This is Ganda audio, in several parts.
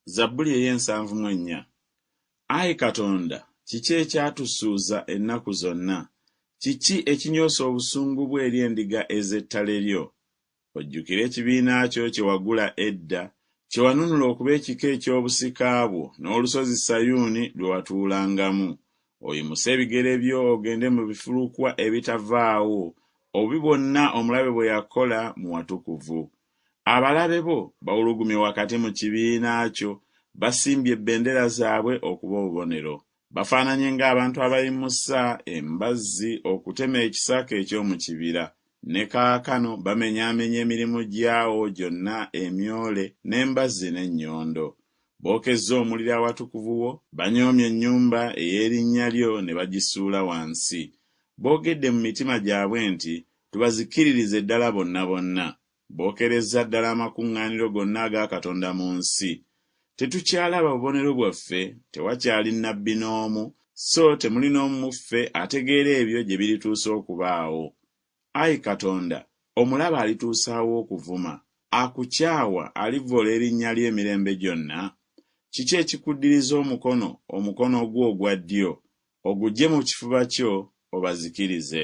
Zabbuli ey'ensanvu mu ennya. Ayi Katonda, kiki ekyatusuuza ennaku zonna? Kiki ekinyoosa obusungu bwe eri endiga ez'ettale lyo? Ojjukira ekibiina kyo kye wagula edda, kye wanunula okuba ekika eky'obusika bwo n'olusozi Sayuuni lwe watuulangamu. Oyimuse ebigere byo ogende mu bifulukwa ebitavaawo, obubi bwonna omulabe bwe yakola mu watukuvu. Abalabe bo bawulugumye wakati mu kibiina kyo, basimbye ebbendera zaabwe okuba obubonero. Bafaananye ng'abantu abayimusa embazzi okutema ekisaka eky'omu kibira. Ne kaakano bamenyaamenya emirimu gyawo gyonna emyole n'embazzi n'ennyondo. Bookezza omuliro awatukuvu wo, banyoomye ennyumba ey'erinnya lyo ne bagisuula wansi. Boogedde mu mitima gyabwe nti, tubazikiririze ddala bonna bonna. Bookerezza ddala amakuŋŋaaniro gonna aga Katonda mu nsi. Tetukyalaba bubonero bwaffe, tewakyali nnabbi n'omu, so temuli n'omu mu ffe ategeera ebyo gye birituusa okubaawo. Ayi Katonda, omulaba alituusaawo okuvuma, akukyawa alivvoola erinnya lyo emirembe gyonna. Kiki ekikuddiriza omukono ogwo ogwa ddyo, oguggye mu kifuba kyo obazikirize?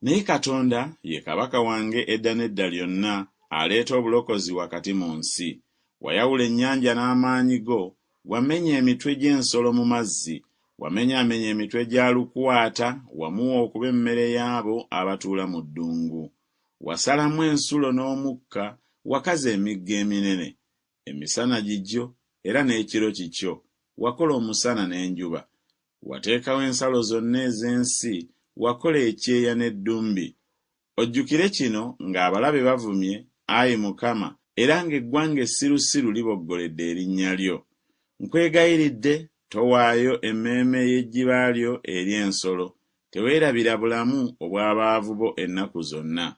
Naye Katonda ye kabaka wange edda n'edda lyonna, aleeta obulokozi wakati mu nsi. Wayawula ennyanja n'amaanyi go, wamenya emitwe gy'ensolo mu mazzi, wamenyaamenya emitwe gya lukwata, wamuwa okuba emmere y'abo abatuula mu ddungu. Wasalamu ensulo n'omukka, wakaza emigga eminene. Emisana gigyo era n'ekiro kikyo, wakola omusana n'enjuba. Wateekawo ensalo zonna ez'ensi, wakola ekyeya n'eddumbi. Ojjukire kino ng'abalabe bavumye, Ayi Mukama, era ng'eggwanga essirusiru liboggoledde erinnya lyo. Nkwegayiridde, towaayo emmeeme y'ejjiba lyo eri ensolo, teweerabira bulamu obw'abaavu bo ennaku zonna.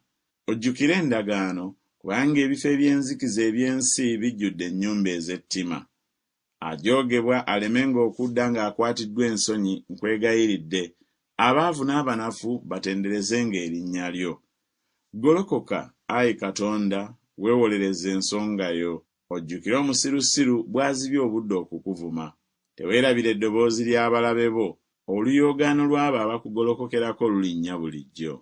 Ojjukire endagaano, kubanga ebifo eby'enzikiza eby'ensi bijjudde ennyumba ez'ettima. Ajoogebwa alemenga okudda ng'akwatiddwa ensonyi, nkwegayiridde, abaavu n'abanafu batenderezenga erinnya lyo. Golokoka, Ayi Katonda, weewolereze ensonga yo. Ojjukire omusirusiru bw'azibye obudde okukuvuma. Teweerabira eddoboozi ly'abalabe bo, oluyoogaano lw'abo abakugolokokerako lulinnya bulijjo.